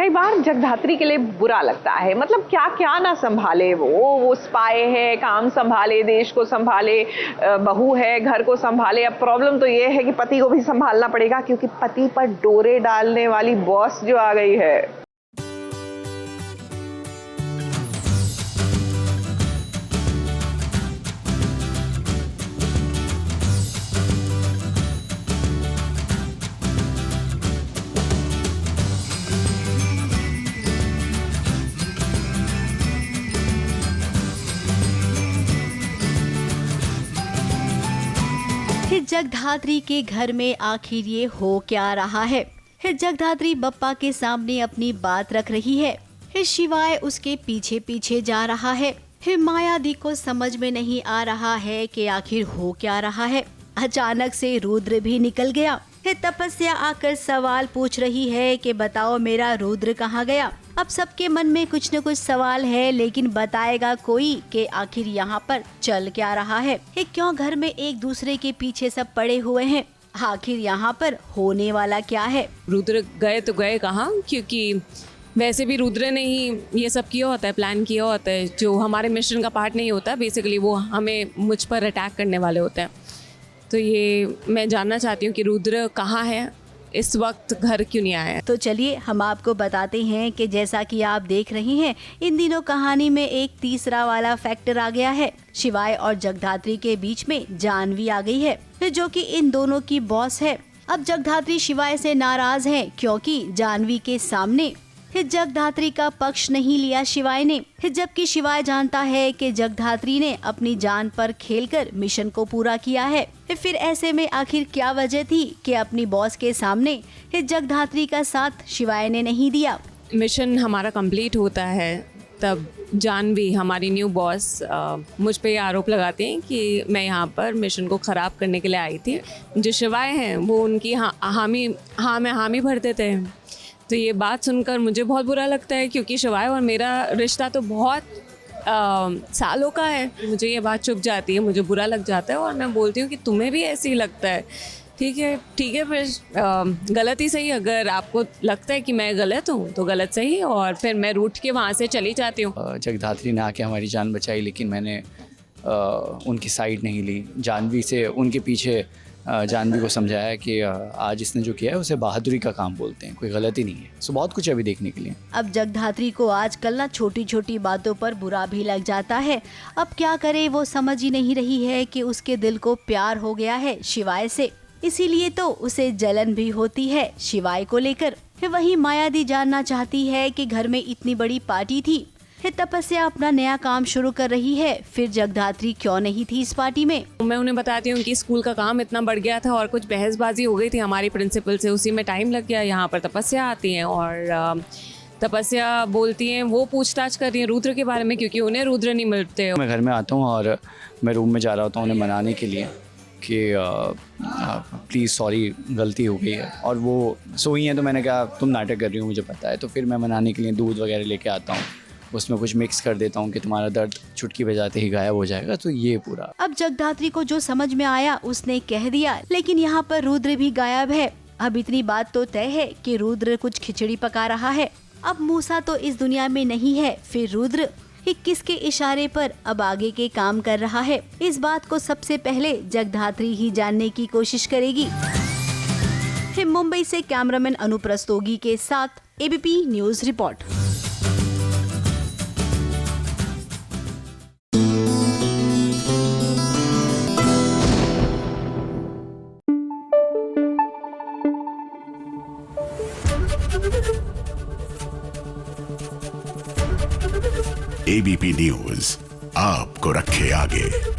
कई बार जगधात्री के लिए बुरा लगता है, मतलब क्या क्या ना संभाले वो स्पाई है, काम संभाले, देश को संभाले, बहू है, घर को संभाले। अब प्रॉब्लम तो ये है कि पति को भी संभालना पड़ेगा, क्योंकि पति पर डोरे डालने वाली बॉस जो आ गई है। फिर जगधात्री के घर में आखिर ये हो क्या रहा है? फिर जगधात्री बप्पा के सामने अपनी बात रख रही है, फिर शिवाय उसके पीछे पीछे जा रहा है। फिर मायादी को समझ में नहीं आ रहा है कि आखिर हो क्या रहा है। अचानक से रुद्र भी निकल गया। फिर तपस्या आकर सवाल पूछ रही है कि बताओ मेरा रुद्र कहाँ गया। अब सबके मन में कुछ न कुछ सवाल है, लेकिन बताएगा कोई कि आखिर यहाँ पर चल क्या रहा है? क्यों घर में एक दूसरे के पीछे सब पड़े हुए हैं? आखिर यहाँ पर होने वाला क्या है? रुद्र गए तो गए कहाँ, क्योंकि वैसे भी रुद्र ने ही ये सब किया होता है, प्लान किया होता है। जो हमारे मिशन का पार्ट नहीं होता, बेसिकली वो हमें मुझ पर अटैक करने वाले होते हैं। तो ये मैं जानना चाहती हूँ कि रुद्र कहाँ है, इस वक्त घर क्यों नहीं आया। तो चलिए हम आपको बताते हैं कि जैसा कि आप देख रही हैं, इन दिनों कहानी में एक तीसरा वाला फैक्टर आ गया है। शिवाय और जगधात्री के बीच में जानवी आ गई है, जो कि इन दोनों की बॉस है। अब जगधात्री शिवाय से नाराज है, क्योंकि जानवी के सामने जगधात्री का पक्ष नहीं लिया शिवाय ने, जबकि शिवाय जानता है कि जगधात्री ने अपनी जान पर खेलकर मिशन को पूरा किया है। फिर ऐसे में आखिर क्या वजह थी कि अपनी बॉस के सामने जगधात्री का साथ शिवाय ने नहीं दिया? मिशन हमारा कंप्लीट होता है तब जानवी हमारी न्यू बॉस मुझ पे ये आरोप लगाते हैं कि मैं यहाँ पर मिशन को ख़राब करने के लिए आई थी। जो शिवाय हैं वो उनकी हाँ में हामी भर देते हैं। तो ये बात सुनकर मुझे बहुत बुरा लगता है, क्योंकि शिवाय और मेरा रिश्ता तो बहुत सालों का है। मुझे ये बात चुभ जाती है, मुझे बुरा लग जाता है और मैं बोलती हूँ कि तुम्हें भी ऐसे ही लगता है। ठीक है फिर गलत ही सही। अगर आपको लगता है कि मैं गलत हूँ तो गलत सही, और फिर मैं रूठ के वहाँ से चली जाती हूँ। जगधात्री ने आके हमारी जान बचाई, लेकिन मैंने उनकी साइड नहीं ली। जानवी से उनके पीछे जानवी को समझाया कि आज इसने जो किया है उसे बहादुरी का काम बोलते हैं, कोई गलती नहीं है। सो बहुत कुछ अभी देखने के लिए। अब जगधात्री को आजकल ना छोटी छोटी बातों पर बुरा भी लग जाता है। अब क्या करे, वो समझ ही नहीं रही है कि उसके दिल को प्यार हो गया है शिवाय से, इसीलिए तो उसे जलन भी होती है शिवाय को लेकर। वही मायादी जानना चाहती है कि घर में इतनी बड़ी पार्टी थी, तपस्या अपना नया काम शुरू कर रही है, फिर जगधात्री क्यों नहीं थी इस पार्टी में? मैं उन्हें बताती हूँ कि स्कूल का काम इतना बढ़ गया था और कुछ बहसबाजी हो गई थी हमारी प्रिंसिपल से, उसी में टाइम लग गया। यहाँ पर तपस्या आती हैं और तपस्या बोलती हैं, वो पूछताछ कर रही हैं रुद्र के बारे में, क्योंकि उन्हें रुद्र नहीं मिलते। मैं घर में आता हूँ और मैं रूम में जा रहा होता हूँ उन्हें मनाने के लिए कि प्लीज़ सॉरी, गलती हो गई है। और वो सोई हैं, तो मैंने कहा तुम नाटक कर रही हो, मुझे पता है। तो फिर मैं मनाने के लिए दूध वगैरह लेके आता हूँ, उसमें कुछ मिक्स कर देता हूँ कि तुम्हारा दर्द चुटकी बजाते ही गायब हो जाएगा। तो ये पूरा। अब जगधात्री को जो समझ में आया उसने कह दिया, लेकिन यहाँ पर रुद्र भी गायब है। अब इतनी बात तो तय है कि रुद्र कुछ खिचड़ी पका रहा है। अब मूसा तो इस दुनिया में नहीं है, फिर रुद्र किसके इशारे पर अब आगे के काम कर रहा है? इस बात को सबसे पहले जगधात्री ही जानने की कोशिश करेगी। मुंबई से कैमरामैन अनुप रस्तोगी के साथ ABP news report. ABP news आपको रखे आगे।